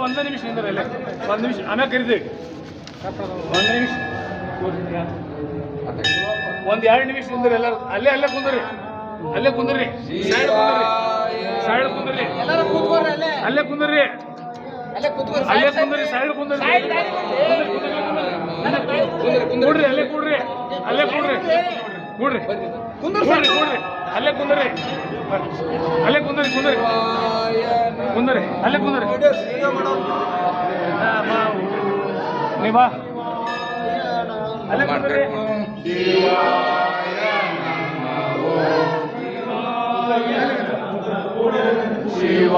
ಒಂದೇ ನಿಮಿಷ ನಿಂದ್ರಲ್ಲ, ಒಂದು ನಿಮಿಷ ಆಮ್ಯಾಗ ಕರಿತೀವಿ. ಒಂದು ನಿಮಿಷ, ಒಂದು 2 ನಿಮಿಷ ನಿಂದ್ರಿ ಎಲ್ಲರೂ. ಅಲ್ಲೇ ಅಲ್ಲೇ ಕುಂದ್ರಿ, ಅಲ್ಲೇ ಕುಂದ್ರಿ, ಸೈಡ್ ಕುಂದ್ರಿ, ಸೈಡ್ ಕುಂದ್ರಿ, ಅಲ್ಲೇ ಕುಂದ್ರಿ, ಅಲ್ಲೇ ಕುಂದ್ರಿ, ಸೈಡ್ ಕುಂದ್ರಿ, ಕೂಡ್ರಿ, ಅಲ್ಲೇ ಕೂಡ್ರಿ, ಅಲ್ಲೇ ಕೂಡ್ರಿ, ಕೂಡ್ರಿ, ಕೂಡ್ರಿ, ಕೂಡ್ರಿ, ಅಲ್ಲೇ ಕುಂದ್ರಿ, ಅಲ್ಲೇ ಕುಂದ್ರಿ, ಕುಂದ್ರಿ, ಕುಂದ್ರಿ, ಅಲ್ಲೇ ಕುಂದ್ರಿ. ನೀ ಬಾ, ಅಲ್ಲೇ ಕುಂದ್ರಿ. ಶಿವ